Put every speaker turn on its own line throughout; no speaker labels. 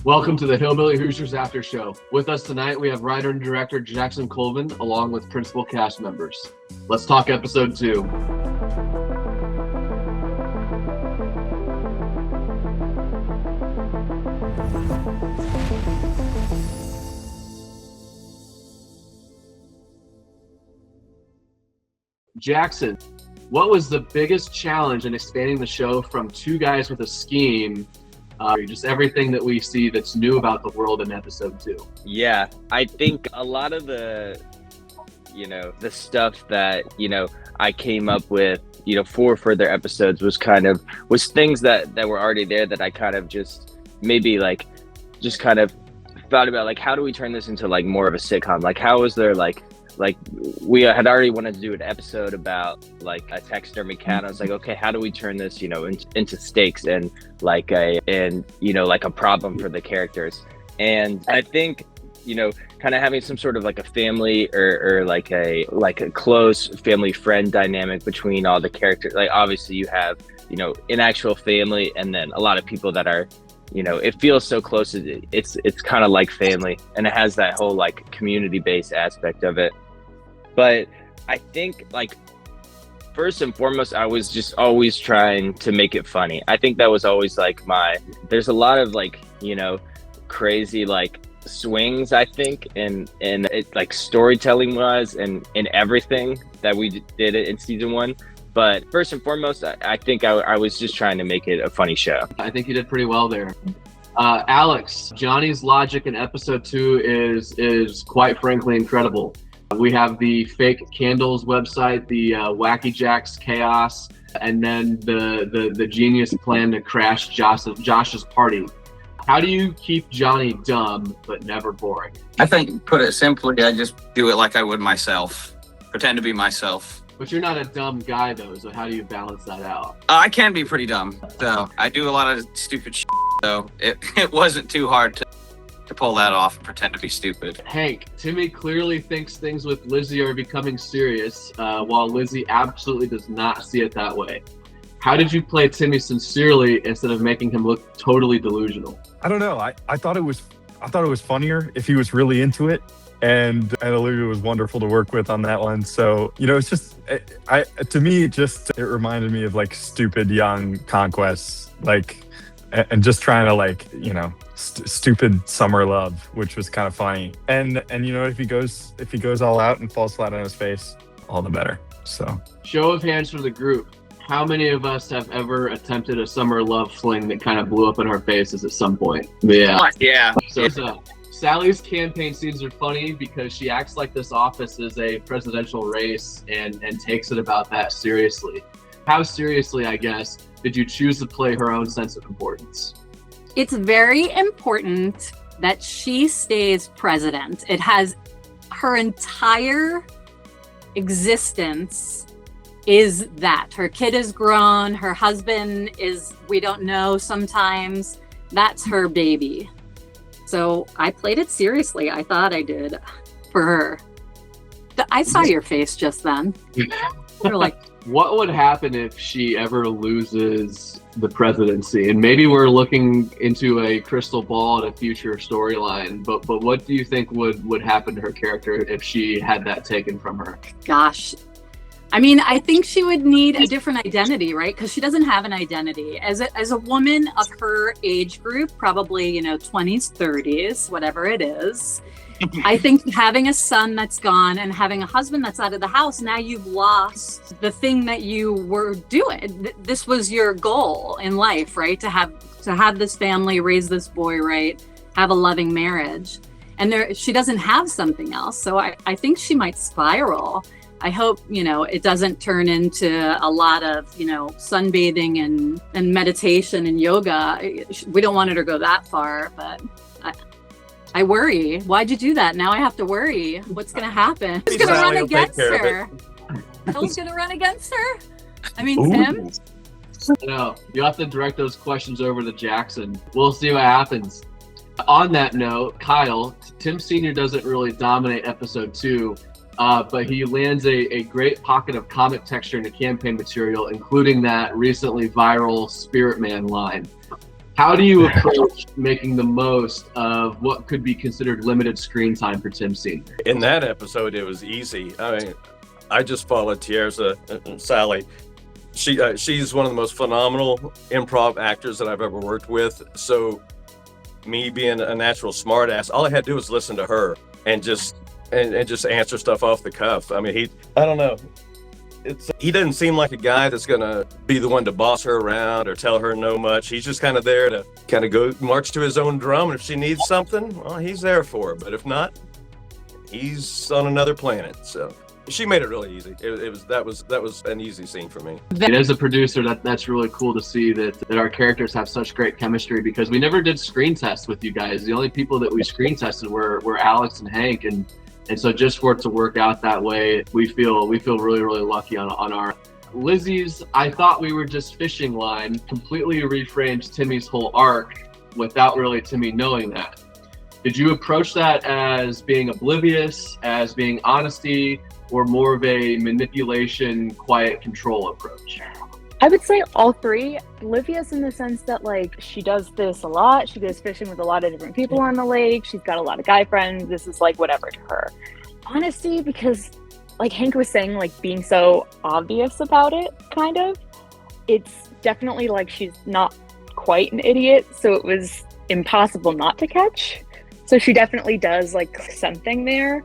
Welcome to the Hillbilly Hoosiers After Show. With us tonight, we have writer and director Jackson Colvin, along with principal cast members. Let's talk episode 2. Jackson, what was the biggest challenge in expanding the show from two guys with a scheme, just everything that we see that's new about the world in episode 2?
Yeah, I think a lot of the stuff that, I came up with, for further episodes was things that were already there that I kind of just maybe just kind of thought about, like, how do we turn this into like more of a sitcom? Like, how is there like we had already wanted to do an episode about like a taxidermy cat. I was like, okay, how do we turn this, into stakes and like a problem for the characters? And I think, kind of having some sort of like a family or like a close family friend dynamic between all the characters. Like, obviously you have, an actual family, and then a lot of people that are, it feels so close. It's kind of like family, and it has that whole like community-based aspect of it. But I think, like, first and foremost, I was just always trying to make it funny. I think that was always like there's a lot of like, crazy like swings, I think, in it, like storytelling wise and in everything that we did it in season 1. But first and foremost, I think I was just trying to make it a funny show.
I think you did pretty well there. Alex, Johnny's logic in episode 2 is quite frankly incredible. We have the fake candles website, the Wacky Jacks chaos, and then the genius plan to crash Josh's party. How do you keep Johnny dumb but never boring?
I think, put it simply, I just do it like I would myself. Pretend to be myself.
But you're not a dumb guy, though, so how do you balance that out?
I can be pretty dumb, so I do a lot of stupid shit, so it wasn't too hard to pull that off and pretend to be stupid.
Hank, Timmy clearly thinks things with Lizzie are becoming serious, while Lizzie absolutely does not see it that way. How did you play Timmy sincerely instead of making him look totally delusional?
I don't know. I thought it was funnier if he was really into it, and Olivia was wonderful to work with on that one. So, it's just to me it reminded me of like stupid young conquests, like, and just trying to like, stupid summer love, which was kind of funny. And if he goes all out and falls flat on his face, all the better. So,
show of hands for the group. How many of us have ever attempted a summer love fling that kind of blew up in our faces at some point? Yeah. So Sally's campaign scenes are funny because she acts like this office is a presidential race and takes it about that seriously. How seriously, I guess, did you choose to play her own sense of importance?
It's very important that she stays president. It has her entire existence is that. Her kid is grown, her husband is, we don't know sometimes. That's her baby. So I played it seriously. I thought I did for her. I saw your face just then. You're like,
what would happen if she ever loses the presidency? And maybe we're looking into a crystal ball at a future storyline, but what do you think would happen to her character if she had that taken from her?
Gosh. I mean, I think she would need a different identity, right? Because she doesn't have an identity. As a woman of her age group, probably, 20s, 30s, whatever it is, I think having a son that's gone and having a husband that's out of the house, now you've lost the thing that you were doing. This was your goal in life, right? To have this family, raise this boy, right? Have a loving marriage. And she doesn't have something else. So I think she might spiral. I hope, it doesn't turn into a lot of, sunbathing and meditation and yoga. We don't want her to go that far, but I worry. Why'd you do that? Now I have to worry. What's going to happen? Who's going to run against her? Who's going to run against her? I mean, Tim?
No, you have to direct those questions over to Jackson. We'll see what happens. On that note, Kyle, Tim Sr. doesn't really dominate episode 2. But he lands a great pocket of comic texture in the campaign material, including that recently viral Spirit Man line. How do you approach making the most of what could be considered limited screen time for Tim Senior?
In that episode, it was easy. I mean, I just followed Tierza and Sally. She's one of the most phenomenal improv actors that I've ever worked with. So me being a natural smartass, all I had to do was listen to her and just answer stuff off the cuff. I mean, I don't know. He doesn't seem like a guy that's gonna be the one to boss her around or tell her no much. He's just kind of there to kind of go march to his own drum. And if she needs something, well, he's there for her. But if not, he's on another planet. So she made it really easy. That was an easy scene for me.
And as a producer, that's really cool to see that our characters have such great chemistry, because we never did screen tests with you guys. The only people that we screen tested were Alex and Hank, and so just for it to work out that way, we feel really, really lucky on our Lizzie's. I thought we were just fishing line completely reframed Timmy's whole arc without really Timmy knowing that. Did you approach that as being oblivious, as being honesty, or more of a manipulation, quiet control approach?
I would say all three. Oblivious in the sense that, like, she does this a lot. She goes fishing with a lot of different people on the lake. She's got a lot of guy friends. This is like whatever to her. Honesty, because like Hank was saying, like being so obvious about it, kind of. It's definitely like she's not quite an idiot, so it was impossible not to catch. So she definitely does like something there.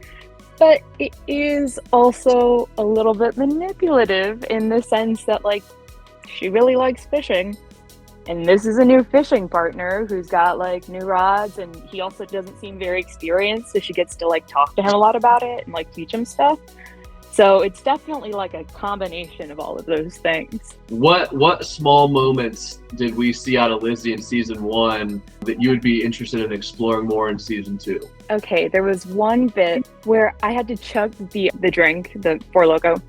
But it is also a little bit manipulative in the sense that, like, she really likes fishing, and this is a new fishing partner who's got like new rods, and he also doesn't seem very experienced, so she gets to like talk to him a lot about it and like teach him stuff. So it's definitely like a combination of all of those things.
What small moments did we see out of Lizzie in season 1 that you would be interested in exploring more in season 2?
Okay, there was one bit where I had to chug the drink, the Four Loko,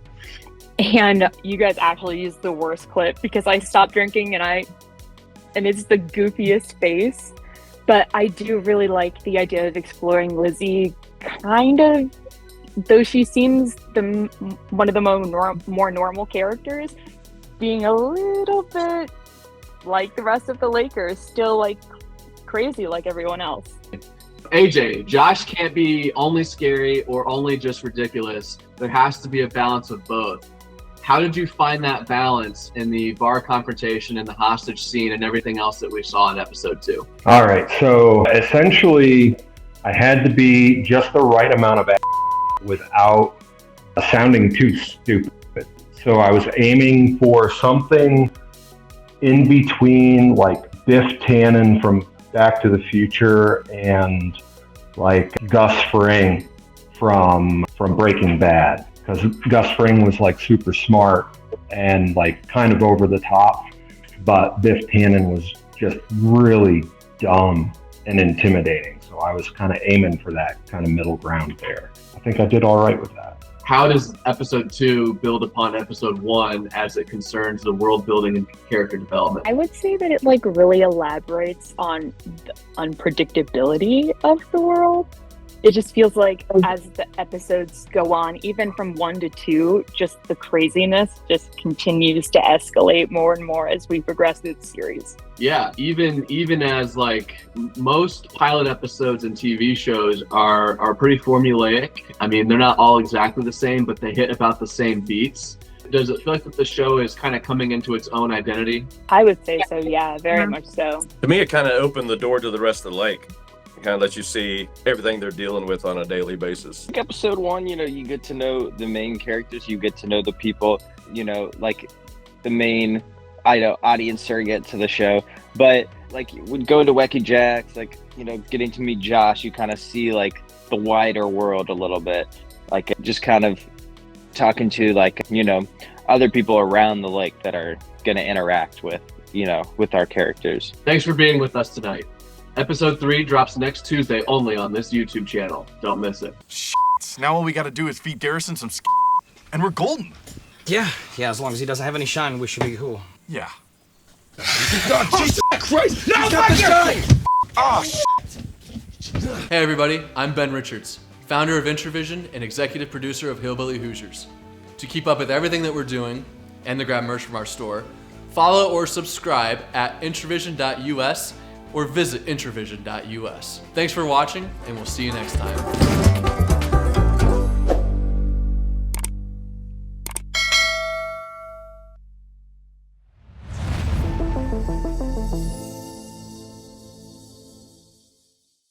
and you guys actually used the worst clip because I stopped drinking and it's the goofiest face. But I do really like the idea of exploring Lizzie, kind of, though she seems one of the more normal characters, being a little bit like the rest of the Lakers, still like crazy like everyone else.
AJ, Josh can't be only scary or only just ridiculous. There has to be a balance of both. How did you find that balance in the bar confrontation and the hostage scene and everything else that we saw in episode 2?
All right, so essentially I had to be just the right amount of without sounding too stupid. So I was aiming for something in between like Biff Tannen from Back to the Future and like Gus Fring from Breaking Bad. Because Gus Fring was like super smart and like kind of over the top, but Biff Tannen was just really dumb and intimidating. So I was kind of aiming for that kind of middle ground there. I think I did all right with that.
How does episode 2 build upon episode 1 as it concerns the world building and character development?
I would say that it like really elaborates on the unpredictability of the world. It just feels like as the episodes go on, even from 1 to 2, just the craziness just continues to escalate more and more as we progress through the series.
Yeah, even as like most pilot episodes in TV shows are pretty formulaic. I mean, they're not all exactly the same, but they hit about the same beats. Does it feel like that the show is kind of coming into its own identity?
I would say so, yeah, very much so.
To me, it kind of opened the door to the rest of the lake. It kind of lets you see everything they're dealing with on a daily basis.
Like episode 1, you get to know the main characters, you get to know the people, like the main audience surrogate to the show. But like when going to Wacky Jack's, like, getting to meet Josh, you kind of see like the wider world a little bit. Like just kind of talking to like, other people around the lake that are going to interact with, with our characters.
Thanks for being with us tonight. Episode 3 drops next Tuesday only on this YouTube channel. Don't miss it.
Now all we gotta do is feed Garrison some and we're golden.
Yeah, as long as he doesn't have any shine, we should be cool.
Yeah.
God, Jesus Christ! No, fuck!
Oh,
Hey everybody, I'm Ben Richards, founder of Intravision and executive producer of HILLBILLY Hoosiers. To keep up with everything that we're doing and to grab merch from our store, Follow or subscribe at intravision.us or visit intravision.us. Thanks for watching, and we'll see you next time.